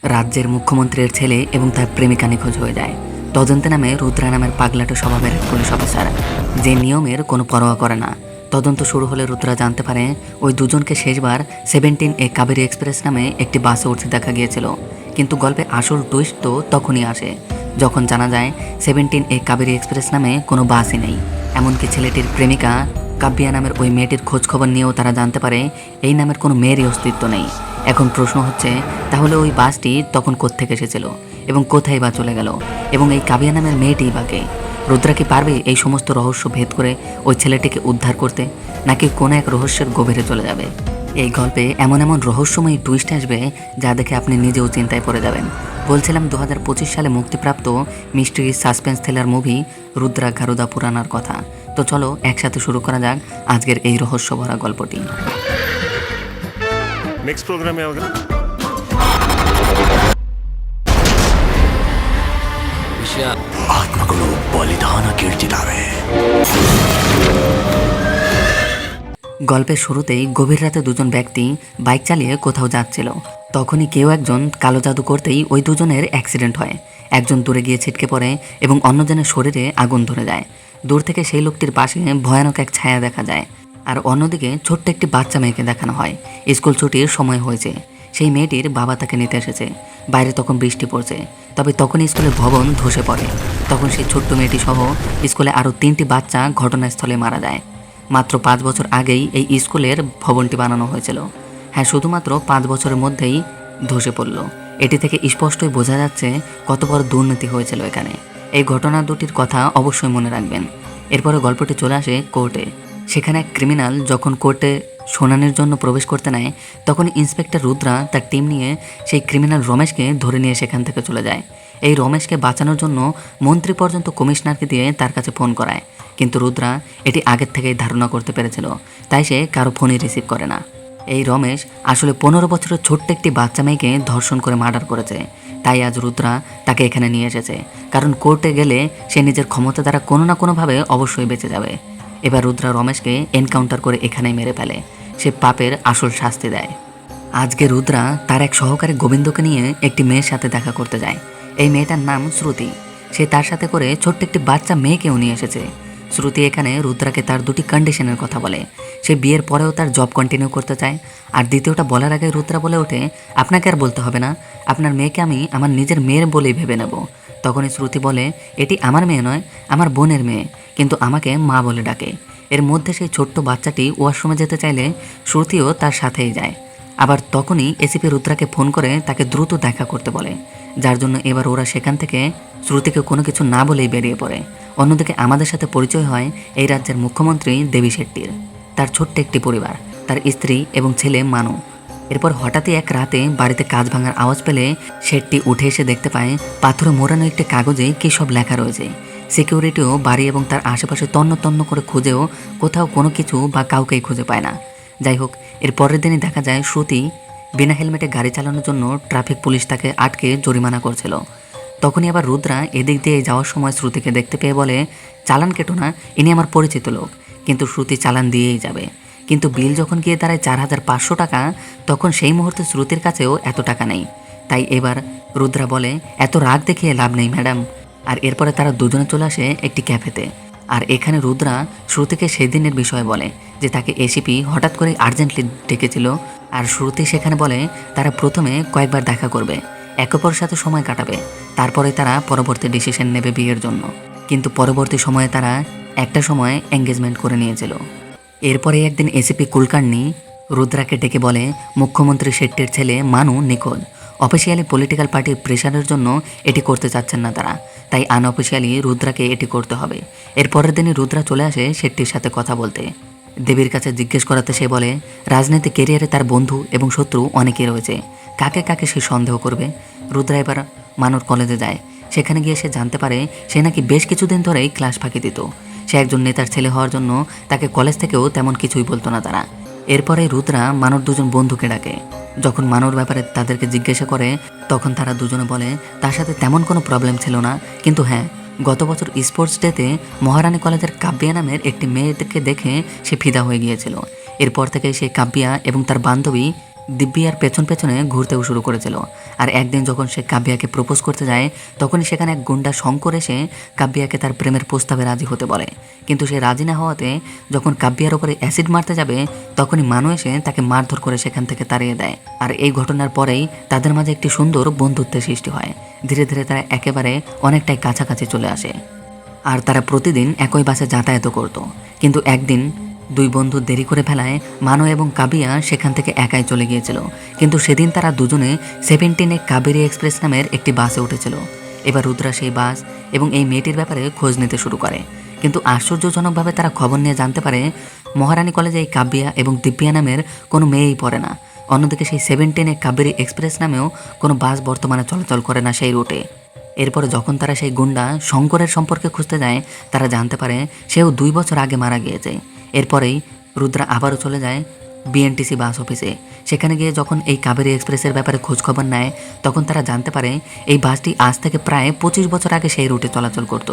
রাজ্যের মুখ্যমন্ত্রীর ছেলে এবং তার প্রেমিকা নিখোঁজ হয়ে যায়। তদন্তে নামে রুদ্রা নামের পাগলাটে স্বভাবের এক পুলিশ অফিসার, যে নিয়মের কোনো পরোয়া করে না। তদন্ত শুরু হলে রুদ্রা জানতে পারে ওই দুজনকে শেষবার 17A কাবেরী এক্সপ্রেস নামে একটি বাসে উঠতে দেখা গিয়েছিল। কিন্তু গল্পে আসল টুইস্ট তো তখনই আসে যখন জানা যায় 17A কাবেরী এক্সপ্রেস নামে কোনো বাসই নেই। এমনকি ছেলেটির প্রেমিকা কাব্যিয়া নামের ওই মেয়েটির খোঁজ খবর নিয়েও তারা জানতে পারে এই নামের কোনো মেয়েরই অস্তিত্ব নেই। এখন প্রশ্ন হচ্ছে, তাহলে ওই বাসটি তখন কোত্থেকে এসেছিল এবং কোথায় বা চলে গেল, এবং এই কাবিয়া নামের মেয়েটি বা কে? রুদ্রা কি পারবে এই সমস্ত রহস্য ভেদ করে ওই ছেলেটিকে উদ্ধার করতে, নাকি কোনো এক রহস্যের গভীরে চলে যাবে? এই গল্পে এমন এমন রহস্যময়ী টুইস্ট আসবে যা দেখে আপনি নিজেও চিন্তায় পড়ে যাবেন। বলছিলাম 2025 সালে মুক্তিপ্রাপ্ত mystery suspense thriller movie Rudra Garuda পুরানার কথা। তো চলো একসাথে শুরু করা যাক আজকের এই রহস্য ভরা গল্পটি। ನೆಕ್ಸ್ಟ್ ಪ್ರೋಗ್ರಾಮ್ ಯಾವಾಗ? ವಿಷಯ ಆತ್ಮಗಳು ಬಲಿದಾನ ಕೇಳ್ತಿದ್ದಾವೆ. গল্পের শুরুতেই গভীর রাতে দুজন ব্যক্তি বাইক চালিয়ে কোথাও যাচ্ছিল। তখনই কেউ একজন কালো জাদু করতেই ওই দুজনের অ্যাক্সিডেন্ট হয়। একজন দূরে গিয়ে ছিটকে পড়ে এবং অন্যজনের শরীরে আগুন ধরে যায়। দূর থেকে সেই লোকটির পাশে ভয়ানক এক ছায়া দেখা যায়, আর অন্যদিকে ছোট্ট একটি বাচ্চা মেয়েকে দেখানো হয়। স্কুল ছুটির সময় হয়েছে, সেই মেয়েটির বাবা তাকে নিতে এসেছে। বাইরে তখন বৃষ্টি পড়ছে, তবে তখনই স্কুলের ভবন ধসে পড়ে। তখন সেই ছোট্ট মেয়েটি সহ স্কুলে আরও 3টি বাচ্চা ঘটনাস্থলে মারা যায়। মাত্র 5 বছর আগেই এই স্কুলের ভবনটি বানানো হয়েছিল। হ্যাঁ, শুধুমাত্র 5 বছরের মধ্যেই ধসে পড়ল। এটি থেকে স্পষ্টই বোঝা যাচ্ছে কত বড় দুর্নীতি হয়েছিল এখানে। এই ঘটনা দুটির কথা অবশ্যই মনে রাখবেন। এরপরে গল্পটি চলে আসে কোর্টে। সেখানে এক ক্রিমিনাল যখন কোর্টে শুনানির জন্য প্রবেশ করতে নেয়, তখন ইন্সপেক্টর রুদ্রা তার টিম নিয়ে সেই ক্রিমিনাল রমেশকে ধরে নিয়ে সেখান থেকে চলে যায়। এই রমেশকে বাঁচানোর জন্য মন্ত্রী পর্যন্ত কমিশনারকে দিয়ে তার কাছে ফোন করায়, কিন্তু রুদ্রা এটি আগের থেকেই ধারণা করতে পেরেছিল, তাই সে কারো ফোনই রিসিভ করে না। এই রমেশ আসলে 15 বছরের ছোট্ট একটি বাচ্চা মেয়েকে ধর্ষণ করে মার্ডার করেছে। তাই আজ রুদ্রা তাকে এখানে নিয়ে এসেছে, কারণ কোর্টে গেলে সে নিজের ক্ষমতা দ্বারা কোনো না কোনোভাবে অবশ্যই বেঁচে যাবে। এবার রুদ্রা রমেশকে এনকাউন্টার করে এখানেই মেরে ফেলে। সে পাপের আসল শাস্তি দেয়। আজকে রুদ্রা তার এক সহকারী গোবিন্দকে নিয়ে একটি মেয়ের সাথে দেখা করতে যায়। এই মেয়েটার নাম শ্রুতি। সে তার সাথে করে ছোট্ট একটি বাচ্চা মেয়েকেও নিয়ে এসেছে। শ্রুতি এখানে রুদ্রাকে তার 2টি কন্ডিশনের কথা বলে। সে বিয়ের পরেও তার জব কন্টিনিউ করতে চায়, আর দ্বিতীয়টা বলার আগে রুদ্রা বলে ওঠে, আপনাকে আর বলতে হবে না, আপনার মেয়েকে আমি আমার নিজের মেয়ের বলেই ভেবে নেব। তখনই শ্রুতি বলে, এটি আমার মেয়ে নয়, আমার বোনের মেয়ে, কিন্তু আমাকে মা বলে ডাকে। এর মধ্যে সেই ছোট্ট বাচ্চাটি ওয়াশরুমে যেতে চাইলে শ্রুতিও তার সাথেই যায়। আবার তখনই এসিপি রুদ্রাকে ফোন করে তাকে দ্রুত দেখা করতে বলে, যার জন্য এবার ওরা সেখান থেকে শ্রুতিকে কোনো কিছু না বলেই বেরিয়ে পড়ে। অন্যদিকে আমাদের সাথে পরিচয় হয় এই রাজ্যের মুখ্যমন্ত্রী দেবী শেট্টির। তার ছোট্ট একটি পরিবার, তার স্ত্রী এবং ছেলে মানু। এরপর হঠাৎই এক রাতে বাড়িতে কাঁচ ভাঙার আওয়াজ পেলে শেট্টি উঠে এসে দেখতে পায় পাথরে মোড়ানো একটি কাগজে কী সব লেখা রয়েছে। সিকিউরিটিও বাড়ি এবং তার আশেপাশে তন্ন তন্ন করে খুঁজেও কোথাও কোনো কিছু বা কাউকেই খুঁজে পায় না। যাই হোক, এর পরের দিনই দেখা যায় শ্রুতি বিনা হেলমেটে গাড়ি চালানোর জন্য ট্রাফিক পুলিশ তাকে আটকে জরিমানা করছিল। তখনই আবার রুদ্রা এদিক দিয়ে যাওয়ার সময় শ্রুতিকে দেখতে পেয়ে বলে, চালান কেটো না, ইনি আমার পরিচিত লোক। কিন্তু শ্রুতি চালান দিয়েই যাবে, কিন্তু বিল যখন গিয়ে দাঁড়ায় 4500 টাকা, তখন সেই মুহূর্তে শ্রুতির কাছেও এত টাকা নেই। তাই এবার রুদ্রা বলে, এত রাগ দেখিয়ে লাভ নেই ম্যাডাম। আর এরপরে তারা দুজনে চলে আসে একটি ক্যাফেতে। আর এখানে রুদ্রা শ্রুতিকে সেদিনের বিষয় বলে যে তাকে এসিপি হঠাৎ করে আর্জেন্টলি ডেকেছিল। আর শ্রুতি সেখানে বলে তারা প্রথমে কয়েকবার দেখা করবে, একে অপরের সাথে সময় কাটাবে, তারপরে তারা পরবর্তী ডিসিশন নেবে বিয়ের জন্য। কিন্তু পরবর্তী সময়ে তারা একটা সময় এঙ্গেজমেন্ট করে নিয়েছিল। এরপরে একদিন এসিপি কুলকার্নি রুদ্রাকে ডেকে বলে, মুখ্যমন্ত্রী শেট্টির ছেলে মানু নিখোঁজ। অফিসিয়ালি পলিটিক্যাল পার্টির প্রেশারের জন্য এটি করতে চাচ্ছেন না তারা, তাই আনঅফিসিয়ালি রুদ্রাকে এটি করতে হবে। এর পরের দিনই রুদ্রা চলে আসে শেট্টির সাথে কথা বলতে। দেবীর কাছে জিজ্ঞেস করাতে সে বলে, রাজনীতি কেরিয়ারে তার বন্ধু এবং শত্রু অনেকেই রয়েছে, কাকে কাকে সে সন্দেহ করবে। রুদ্রা এবার মানুর কলেজে যায়। সেখানে গিয়ে সে জানতে পারে সে নাকি বেশ কিছুদিন ধরেই ক্লাস ফাঁকি দিত। সে একজন নেতার ছেলে হওয়ার জন্য তাকে কলেজ থেকেও তেমন কিছুই বলতো না তারা। এরপরে রুদ্রা মানুর দুজন বন্ধুকে ডাকে। যখন মানুর ব্যাপারে তাদেরকে জিজ্ঞাসা করে, তখন তারা দুজনে বলে তার সাথে তেমন কোনো প্রবলেম ছিল না, কিন্তু হ্যাঁ, গত বছর স্পোর্টস ডেতে মহারানী কলেজের কাব্যিয়া নামের একটি মেয়েকে দেখে সে ফিদা হয়ে গিয়েছিল। এরপর থেকে সে কাব্যিয়া এবং তার বান্ধবী দিব্যি আর পেছন পেছনে ঘুরতেও শুরু করেছিল। আর একদিন যখন সে কাব্যাকে প্রপোজ করতে যায় তখনই সেখানে এক গুন্ডা শঙ্কর এসে কাব্যাকে তার প্রেমের প্রস্তাবে রাজি হতে বলে। কিন্তু সে রাজি না হওয়াতে যখন কাব্যার ওপরে অ্যাসিড মারতে যাবে তখনই মানু এসে তাকে মারধর করে সেখান থেকে তাড়িয়ে দেয়। আর এই ঘটনার পরেই তাদের মাঝে একটি সুন্দর বন্ধুত্বের সৃষ্টি হয়। ধীরে ধীরে তারা একেবারে অনেকটাই কাছাকাছি চলে আসে আর তারা প্রতিদিন একই বাসে যাতায়াত করত। কিন্তু একদিন দুই বন্ধু দেরি করে ফেলায় মানো এবং কাবিয়া সেখান থেকে একাই চলে গিয়েছিল। কিন্তু সেদিন তারা দুজনে 17 কাবেরী এক্সপ্রেস নামের একটি বাসে উঠেছিল। এবার রুদ্রা সেই বাস এবং এই মেয়েটির ব্যাপারে খোঁজ নিতে শুরু করে। কিন্তু আশ্চর্যজনকভাবে তারা খবর নিয়ে জানতে পারে মহারানী কলেজে এই কাব্যা এবং দিব্যা নামের কোনো মেয়েই পড়ে না। অন্যদিকে সেই 17 কাবেরী এক্সপ্রেস নামেও কোনো বাস বর্তমানে চলাচল করে না সেই রুটে। এরপরে যখন তারা সেই গুন্ডা শঙ্করের সম্পর্কে খুঁজতে যায় তারা জানতে পারে সেও 2 বছর আগে মারা গিয়েছে। এরপরেই রুদ্রা আবারও চলে যায় বিএনটিসি বাস অফিসে। সেখানে গিয়ে যখন এই কাবেরী এক্সপ্রেসের ব্যাপারে খোঁজখবর নেয় তখন তারা জানতে পারে এই বাসটি আজ থেকে প্রায় 25 বছর আগে সেই রুটে চলাচল করত।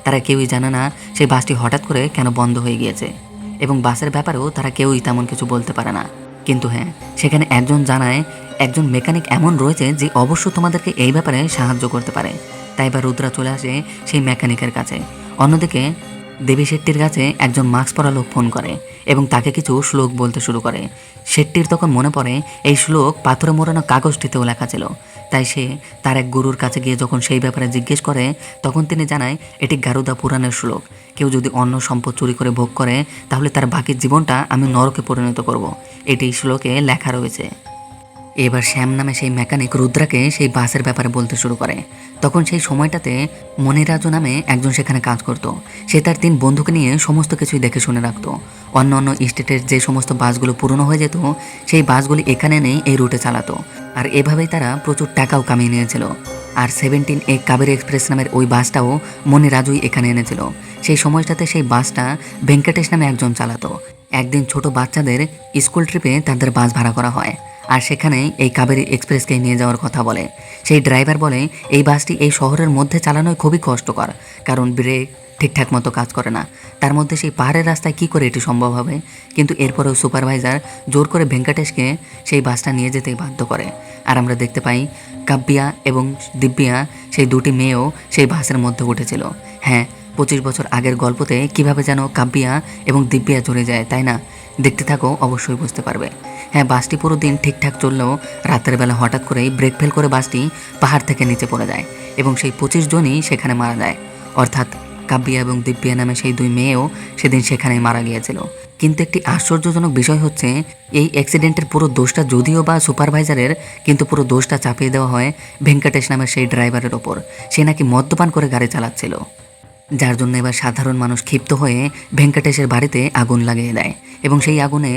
তারা কেউই জানে না সেই বাসটি হঠাৎ করে কেন বন্ধ হয়ে গিয়েছে এবং বাসের ব্যাপারেও তারা কেউই তেমন কিছু বলতে পারে না। কিন্তু হ্যাঁ, সেখানে একজন জানায় একজন মেকানিক এমন রয়েছে যে অবশ্য তোমাদেরকে এই ব্যাপারে সাহায্য করতে পারে। তাই এবার রুদ্রা চলে আসে সেই মেকানিকের কাছে। অন্যদিকে দেবী শেট্টির কাছে একজন মাস্ক পরা লোক ফোন করে এবং তাকে কিছু শ্লোক বলতে শুরু করে। শেট্টির তখন মনে পড়ে এই শ্লোক পাথরে মোড়ানো কাগজটিতেও লেখা ছিল। তাই সে তার এক গুরুর কাছে গিয়ে যখন সেই ব্যাপারে জিজ্ঞেস করে তখন তিনি জানায় এটি গারুদা পুরাণের শ্লোক। কেউ যদি অন্য সম্পদ চুরি করে ভোগ করে তাহলে তার বাকি জীবনটা আমি নরকে পরিণত করব, এটি শ্লোকে লেখা রয়েছে। এবার শ্যাম নামে সেই মেকানিক রুদ্রাকে সেই বাসের ব্যাপারে বলতে শুরু করে। তখন সেই সময়টাতে মনিরাজু নামে একজন সেখানে কাজ করত। সে তার 3 বন্ধুকে নিয়ে সমস্ত কিছুই দেখে শুনে রাখতো। অন্য অন্য স্টেটের যে সমস্ত বাসগুলো পুরনো হয়ে যেত সেই বাসগুলি এখানে নেই এই রুটে চালাতো। আর এভাবেই তারা প্রচুর টাকাও কামিয়ে নিয়েছিল। আর 17 কাবেরী এক্সপ্রেস নামের ওই বাসটাও মনিরাজুই এখানে এনেছিল। সেই সময়টাতে সেই বাসটা ভেঙ্কটেশ নামে একজন চালাতো। একদিন ছোট বাচ্চাদের স্কুল ট্রিপে তাদের বাস ভাড়া করা হয় আর সেখানে এই কাবেরী এক্সপ্রেসকে নিয়ে যাওয়ার কথা বলে। সেই ড্রাইভার বলে এই বাসটি এই শহরের মধ্যে চালানোই খুবই কষ্টকর, কারণ ব্রেক ঠিকঠাক মতো কাজ করে না। তার মধ্যে সেই পাহাড়ের রাস্তায় কি করে এটি সম্ভব হবে? কিন্তু এরপরেও সুপারভাইজার জোর করে ভেঙ্কটেশকে সেই বাসটা নিয়ে যেতেই বাধ্য করে। আর আমরা দেখতে পাই কাব্যা এবং দিব্যা সেই দুটি মেয়েও সেই বাসের মধ্যে উঠেছিল। হ্যাঁ, 25 বছর আগের গল্পতে কিভাবে যেন কাব্যা এবং দিব্যা জড়ে যায়, তাই না? দেখতে থাকো, অবশ্যই বুঝতে পারবে। হ্যাঁ, বাসটি পুরো দিন ঠিকঠাক চললেও রাতের বেলা হঠাৎ করেই ব্রেক ফেল করে বাসটি পাহাড় থেকে নিচে পড়ে যায় এবং সেই 25 জনই সেখানে মারা যায়। অর্থাৎ কাব্যা এবং দিব্যা নামে সেই 2 মেয়েও সেদিন সেখানেই মারা গিয়েছিল। কিন্তু একটি আশ্চর্যজনক বিষয় হচ্ছে এই অ্যাক্সিডেন্টের পুরো দোষটা যদিও বা সুপারভাইজারের, কিন্তু পুরো দোষটা চাপিয়ে দেওয়া হয় ভেঙ্কটেশ নামের সেই ড্রাইভারের ওপর। সে নাকি মদ্যপান করে গাড়ি চালাচ্ছিল, যার জন্য এবার সাধারণ মানুষ ক্ষিপ্ত হয়ে ভেঙ্কটেশের বাড়িতে আগুন লাগিয়ে দেয় এবং সেই আগুনে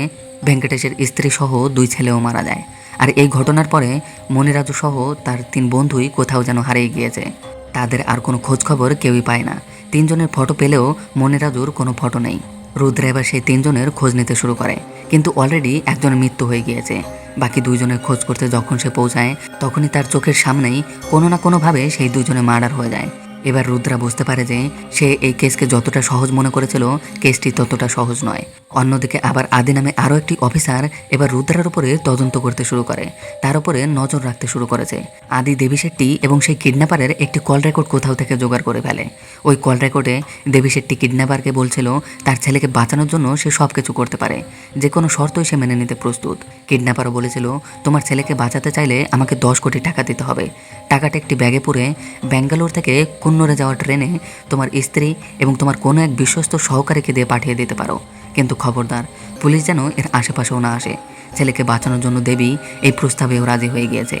ভেঙ্কটেশের স্ত্রী সহ 2 ছেলেও মারা যায়। আর এই ঘটনার পরে মনিরাজু সহ তার 3 বন্ধুই কোথাও যেন হারিয়ে গিয়েছে। তাদের আর কোনো খোঁজ খবর কেউই পায় না। 3 জনের ফটো পেলেও মনিরাজুর কোনো ফটো নেই। রুদ্রা এবার সেই 3 জনের খোঁজ নিতে শুরু করে, কিন্তু অলরেডি একজনের মৃত্যু হয়ে গিয়েছে। বাকি 2 জনের খোঁজ করতে যখন সে পৌঁছায় তখনই তার চোখের সামনেই কোনো না কোনোভাবে সেই 2 জনে মার্ডার হয়ে যায়। এবার রুদ্রা বুঝতে পারে যে সে এই কেসকে যতটা সহজ মনে করেছিল কেসটি ততটা সহজ নয়। অন্যদিকে আবার আদি নামে আরও একটি অফিসার এবার রুদ্রার উপরে তদন্ত করতে শুরু করে, তার উপরে নজর রাখতে শুরু করেছে। আদি দেবী শেট্টি এবং সেই কিডন্যাপারের একটি কল রেকর্ড কোথাও থেকে জোগাড় করে ফেলে। ওই কল রেকর্ডে দেবী শেট্টি কিডন্যাপারকে বলছিল তার ছেলেকে বাঁচানোর জন্য সে সব কিছু করতে পারে, যে কোনো শর্তই সে মেনে নিতে প্রস্তুত। কিডন্যাপারও বলেছিল তোমার ছেলেকে বাঁচাতে চাইলে আমাকে 10 কোটি টাকা দিতে হবে। টাকাটা একটি ব্যাগে পুরে ব্যাঙ্গালোর থেকে কুন্নরে যাওয়া ট্রেনে তোমার স্ত্রী এবং তোমার কোনো এক বিশ্বস্ত সহকারীকে দিয়ে পাঠিয়ে দিতে পারো। কিন্তু খবরদার পুলিশ যেন এর আশেপাশেও না আসে। ছেলেকে বাঁচানোর জন্য দেবী এই প্রস্তাবেও রাজি হয়ে গিয়েছে।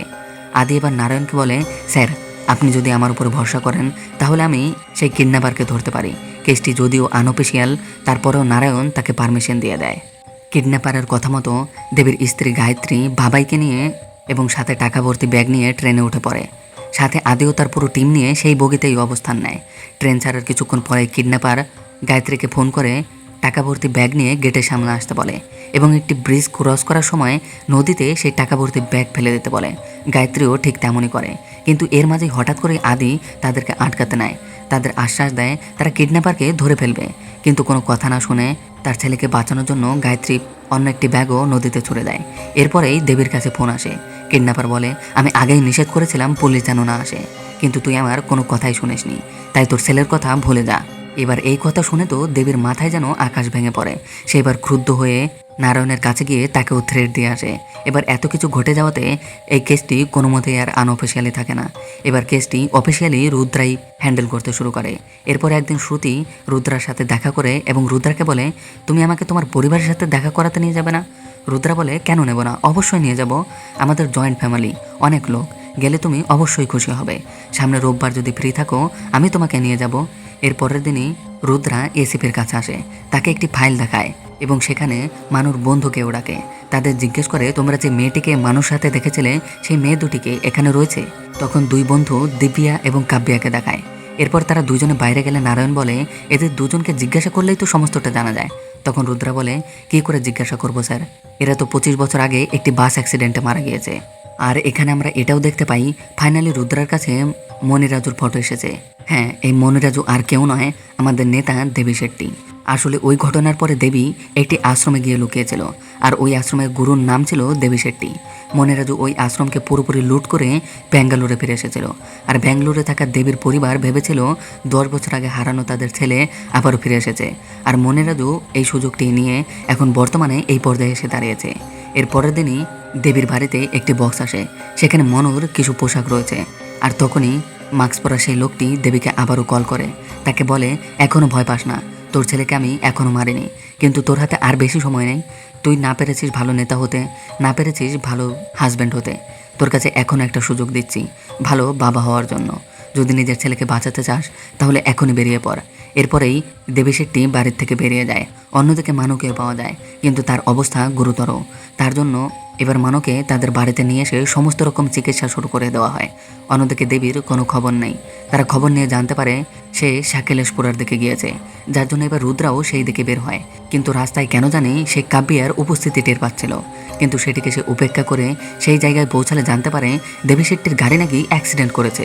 আদি এবার নারায়ণকে বলে স্যার, আপনি যদি আমার উপর ভরসা করেন তাহলে আমি সেই কিডন্যাপারকে ধরতে পারি। কেসটি যদিও আনঅফিসিয়াল, তারপরেও নারায়ণ তাকে পারমিশন দিয়ে দেয়। কিডন্যাপারের কথা মতো দেবীর স্ত্রী গায়ত্রী বাবাইকে নিয়ে এবং সাথে টাকা ভর্তি ব্যাগ নিয়ে ট্রেনে উঠে পড়ে। সাথে আদিও তার পুরো টিম নিয়ে সেই বগিতেই অবস্থান নেয়। ট্রেন ছাড়ার কিছুক্ষণ পরে কিডন্যাপার গায়ত্রীকে ফোন করে টাকা ভর্তি ব্যাগ নিয়ে গেটের সামনে আসতে বলে এবং একটি ব্রিজ ক্রস করার সময় নদীতে সেই টাকা ভর্তি ব্যাগ ফেলে দিতে বলে। গায়ত্রীও ঠিক তেমনই করে, কিন্তু এর মাঝেই হঠাৎ করে আদি তাদেরকে আটকাতে নেয়। তাদের আশ্বাস দেয় তারা কিডন্যাপারকে ধরে ফেলবে, কিন্তু কোনো কথা না শুনে তার ছেলেকে বাঁচানোর জন্য গায়ত্রী অন্য একটি ব্যাগও নদীতে ছুড়ে দেয়। এরপরেই দেবীর কাছে ফোন আসে। কিডন্যাপার বলে, আমি আগেই নিষেধ করেছিলাম পুলিশ যেন না আসে, কিন্তু তুই আমার কোনো কথাই শুনিসনি, তাই তোর ছেলের কথা ভুলে যা। এবার এই কথা শুনে তো দেবীর মাথায় যেন আকাশ ভেঙে পড়ে। সে এবার ক্রুদ্ধ হয়ে নারায়ণের কাছে গিয়ে তাকেও থ্রেট দিয়ে আসে। এবার এত কিছু ঘটে যাওয়াতে এই কেসটি কোনো মতেই আর আনঅফিসিয়ালি থাকে না। এবার কেসটি অফিসিয়ালি রুদ্রাই হ্যান্ডেল করতে শুরু করে। এরপর একদিন শ্রুতি রুদ্রার সাথে দেখা করে এবং রুদ্রাকে বলে, তুমি আমাকে তোমার পরিবারের সাথে দেখা করাতে নিয়ে যাবে না? রুদ্রা বলে, কেন নেব না, অবশ্যই নিয়ে যাব, আমাদের জয়েন্ট ফ্যামিলি, অনেক লোক, গেলে তুমি অবশ্যই খুশি হবে। সামনে রোববার যদি ফ্রি থাকো আমি তোমাকে নিয়ে যাব। এর পরের দিনই রুদ্রা এসিপির কাছে আসে, তাকে একটি ফাইল দেখায় এবং সেখানে মানুর বন্ধুকেও ডাকে। তাদের জিজ্ঞেস করে, তোমরা যে মেয়েটিকে মানুষ সাথে দেখেছিলে সেই মেয়ে দুটিকে এখানে রয়েছে? তখন দুই বন্ধু দিব্যা এবং কাব্যাকে দেখায়। এরপর তারা দুজনে বাইরে গেলে নারায়ণ বলে, এদের দুজনকে জিজ্ঞাসা করলেই তো সমস্তটা জানা যায়। তখন রুদ্রা বলে, কী করে জিজ্ঞাসা করবো স্যার, এরা তো 25 বছর আগে একটি বাস অ্যাক্সিডেন্টে মারা গিয়েছে। আর এখানে আমরা এটাও দেখতে পাই, ফাইনালি রুদ্রার কাছে মনিরাজুর ফটো এসেছে। হ্যাঁ, এই মনিরাজু আর কেউ নয়, আমাদের নেতা দেবী শেট্টি। আসলে ওই ঘটনার পরে দেবী একটি আশ্রমে গিয়ে লুকিয়েছিল, আর ওই আশ্রমের গুরুর নাম ছিল দেবী শেট্টি। মনিরাজু ওই আশ্রমকে পুরোপুরি লুট করে ব্যাঙ্গালোরে ফিরে এসেছিল। আর ব্যাঙ্গালোরে থাকা দেবীর পরিবার ভেবেছিল 10 বছর আগে হারানো তাদের ছেলে আবারও ফিরে এসেছে। আর মনিরাজু এই সুযোগটি নিয়ে এখন বর্তমানে এই পর্যায়ে এসে দাঁড়িয়েছে। এর পরের দিনই দেবীর বাড়িতে একটি বক্স আসে, সেখানে মনুর কিছু পোশাক রয়েছে। আর তখনই মাস্ক পরা সেই লোকটি দেবীকে আবারও কল করে, তাকে বলে, এখনও ভয় পাস না, তোর ছেলেকে আমি এখনও মারিনি, কিন্তু তোর হাতে আর বেশি সময় নেই। তুই না পেরেছিস ভালো নেতা হতে, না পেরেছিস ভালো হাজব্যান্ড হতে, তোর কাছে এখন একটা সুযোগ দিচ্ছি ভালো বাবা হওয়ার জন্য। যদি নিজের ছেলেকে বাঁচাতে চাস তাহলে এখনই বেরিয়ে পড়। এরপরেই দেবী শেট্টি বাড়ির থেকে বেরিয়ে যায়। অন্যদিকে মানুকেও পাওয়া যায়, কিন্তু তার অবস্থা গুরুতর। তার জন্য এবার মানুকে তাদের বাড়িতে নিয়ে এসে সমস্ত রকম চিকিৎসা শুরু করে দেওয়া হয়। অন্যদিকে দেবীর কোনো খবর নেই। তারা খবর নিয়ে জানতে পারে সে সাকেলেশপুরার দিকে গিয়েছে, যার জন্য এবার রুদ্রাও সেই দিকে বের হয়। কিন্তু রাস্তায় কেন জানি সে কাব্যার উপস্থিতি টের পাচ্ছিল, কিন্তু সেটিকে সে উপেক্ষা করে সেই জায়গায় পৌঁছালে জানতে পারে দেবী শেট্টির গাড়ি নাকি অ্যাক্সিডেন্ট করেছে।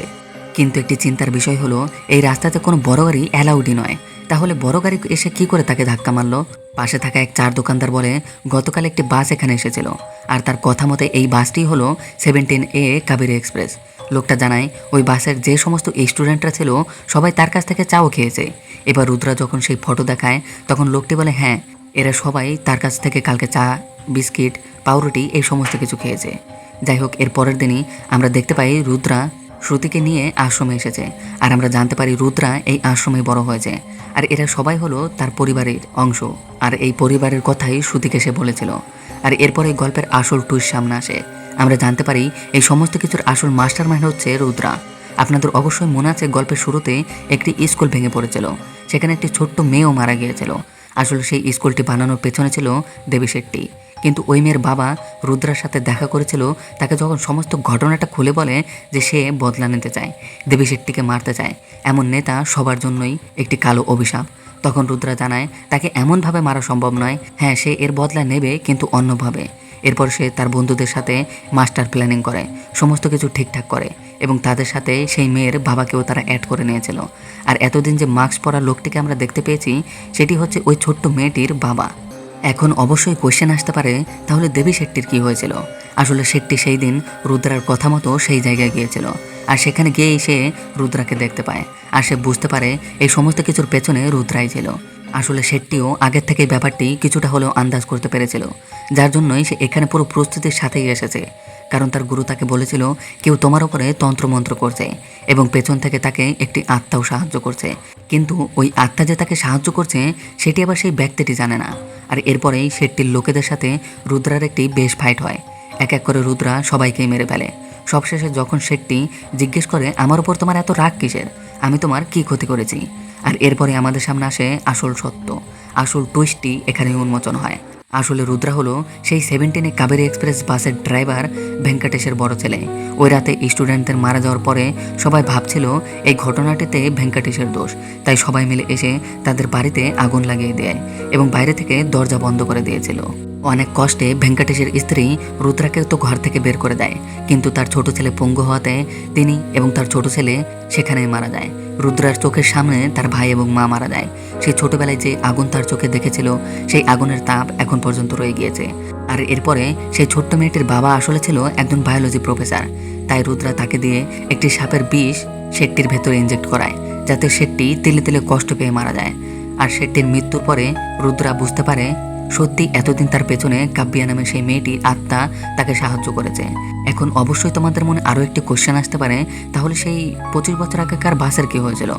কিন্তু একটি চিন্তার বিষয় হলো, এই রাস্তাতে কোনো বড় গাড়ি অ্যালাউডই নয়। তাহলে বড় গাড়ি এসে কি করে তাকে ধাক্কা মারলো? পাশে থাকা এক চার দোকানদার বলে, গতকাল একটি বাস এখানে এসেছিল, আর তার কথা মতে এই বাসটি হলো 17A কাবেরী এক্সপ্রেস। লোকটা জানায় ওই বাসের যে সমস্ত স্টুডেন্টরা ছিল সবাই তার কাছ থেকে চাও খেয়েছে। এবার রুদ্রা যখন সেই ফটো দেখায় তখন লোকটি বলে, হ্যাঁ, এরা সবাই তার কাছ থেকে কালকে চা, বিস্কিট, পাউরুটি এই সমস্ত কিছু খেয়েছে। যাই হোক, এর পরের দিনই আমরা দেখতে পাই রুদ্রা শ্রুতিকে নিয়ে আশ্রমে এসেছে, আর আমরা জানতে পারি রুদ্রা এই আশ্রমে বড় হয়েছে, আর এরা সবাই হলো তার পরিবারের অংশ। আর এই পরিবারের কথাই শ্রুতিকে সে বলেছিল। আর এরপরে গল্পের আসল টুইস্ট সামনে আসে। আমরা জানতে পারি এই সমস্ত কিছুর আসল মাস্টার মাইন্ড হচ্ছে রুদ্রা। আপনাদের অবশ্যই মনে আছে গল্পের শুরুতে একটি স্কুল ভেঙে পড়েছিল, সেখানে একটি ছোট্ট মেয়েও মারা গিয়েছিল। আসলে সেই স্কুলটি বানানোর পেছনে ছিল দেবী শেট্টি। কিন্তু ওই মেয়ের বাবা রুদ্রার সাথে দেখা করেছিল, তাকে যখন সমস্ত ঘটনাটা খুলে বলে যে সে বদলা নিতে চায়, দেবী শেট্টিকে মারতে চায়, এমন নেতা সবার জন্যই একটি কালো অভিশাপ। তখন রুদ্রা জানায় তাকে এমনভাবে মারা সম্ভব নয়। হ্যাঁ, সে এর বদলা নেবে, কিন্তু অন্যভাবে। এরপর সে তার বন্ধুদের সাথে মাস্টার প্ল্যানিং করে, সমস্ত কিছু ঠিকঠাক করে, এবং তাদের সাথে সেই মেয়ের বাবাকেও তারা অ্যাড করে নিয়েছিল। আর এতদিন যে মাস্ক পরা লোকটিকে আমরা দেখতে পেয়েছি সেটি হচ্ছে ওই ছোট্ট মেয়েটির বাবা। এখন অবশ্যই কোয়েশ্চেন আসতে পারে, তাহলে দেবী শেট্টির কী হয়েছিল? আসলে শেট্টি সেই দিন রুদ্রার কথা মতো সেই জায়গায় গিয়েছিল, আর সেখানে গিয়েই সে রুদ্রাকে দেখতে পায়, আর সে বুঝতে পারে এই সমস্ত কিছুর পেছনে রুদ্রাই ছিল। আসলে শেট্টিও আগের থেকে ব্যাপারটি কিছুটা হলেও আন্দাজ করতে পেরেছিল, যার জন্যই সে এখানে পুরো প্রস্তুতির সাথেই এসেছে। কারণ তার গুরু তাকে বলেছিল কেউ তোমার উপরে তন্ত্রমন্ত্র করছে, এবং পেছন থেকে তাকে একটি আত্মাও সাহায্য করছে। কিন্তু ওই আত্মা যে তাকে সাহায্য করছে সেটি আবার সেই ব্যক্তিটি জানে না। আর এরপরেই শেট্টির লোকেদের সাথে রুদ্রার একটি বেশ ফাইট হয়। এক এক করে রুদ্রা সবাইকেই মেরে ফেলে। সবশেষে যখন শেট্টি জিজ্ঞেস করে, আমার উপর তোমার এত রাগ কিসের, আমি তোমার কি ক্ষতি করেছি? আর এরপরে আমাদের সামনে আসে আসল সত্য, আসল টুইস্টটি এখানেই উন্মোচন হয়। আসলে রুদ্রা হলো সেই 17A কাবেরী এক্সপ্রেস বাসের ড্রাইভার ভেঙ্কটেশের বড় ছেলে। ওই রাতে স্টুডেন্টদের মারা যাওয়ার পরে সবাই ভাবছিল এই ঘটনাটিতে ভেঙ্কটেশের দোষ, তাই সবাই মিলে এসে তাদের বাড়িতে আগুন লাগিয়ে দেয় এবং বাইরে থেকে দরজা বন্ধ করে দিয়েছিল। অনেক কষ্টে ভেঙ্কটেশের স্ত্রী রুদ্রাকে তো ঘর থেকে বের করে দেয়, কিন্তু তার ছোট ছেলে পঙ্গু হওয়াতে তিনি এবং তার ছোট ছেলে সেখানেই মারা যায়। রুদ্রার চোখের সামনে তার ভাই এবং মা মারা যায়। সেই ছোটবেলায় যে আগুন তার চোখে দেখেছিল সেই আগুনের তাপ এখন পর্যন্ত রয়ে গিয়েছে। আর এরপরে সেই ছোট্ট মেয়েটির বাবা আসলে ছিল একজন বায়োলজি প্রফেসর। তাই রুদ্রা তাকে দিয়ে একটি সাপের বিষ শেটটির ভেতরে ইনজেক্ট করায়, যাতে শেটটি তিলে তিলে কষ্ট পেয়ে মারা যায়। আর শেটটির মৃত্যুর পরে রুদ্রা বুঝতে পারে সত্যি এতদিন তার পেছনে কাব্যিয়া নামে সেই মেয়েটি আত্মা তাকে সাহায্য করেছে। এখন অবশ্যই তোমাদের মনে আরও একটি কোশ্চেন আসতে পারে, তাহলে সেই 25 বছর আগেকার বাসের কী হয়েছিল?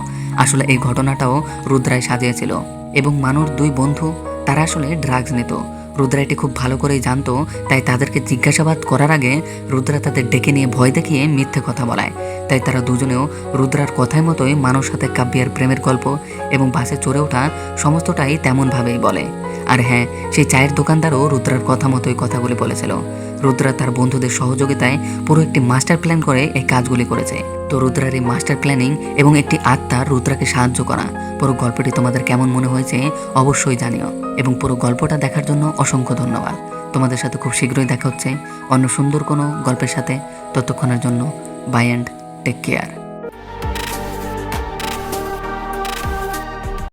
আসলে এই ঘটনাটাও রুদ্রাই সাজিয়েছিল এবং মানুর দুই বন্ধু তারা আসলে ড্রাগস নিত। রুদ্রা এটি খুব ভালো করেই জানতো, তাই তাদেরকে জিজ্ঞাসাবাদ করার আগে রুদ্রা তাদের ডেকে নিয়ে ভয় দেখিয়ে মিথ্যে কথা বলায়। তাই তারা দুজনেও রুদ্রার কথার মতোই মানুষ সাথে কাব্যিয়ার প্রেমের গল্প এবং বাসে চড়ে ওঠা সমস্তটাই তেমনভাবেই বলে। আর হ্যাঁ, সেই চায়ের দোকানদারও রুদ্রার কথা মতোই কথাগুলি বলেছিল। রুদ্রা তার বন্ধুদের সহযোগিতায় পুরো একটি মাস্টার প্ল্যান করে এই কাজগুলি করেছে। তো রুদ্রার এই মাস্টার প্ল্যানিং এবং একটি আত্মা রুদ্রাকে সাহায্য করা পুরো গল্পটি তোমাদের কেমন মনে হয়েছে অবশ্যই জানিও, এবং পুরো গল্পটা দেখার জন্য অসংখ্য ধন্যবাদ। তোমাদের সাথে খুব শীঘ্রই দেখা হচ্ছে অন্য সুন্দর কোনো গল্পের সাথে। ততক্ষণের জন্য বাই অ্যান্ড টেক কেয়ার।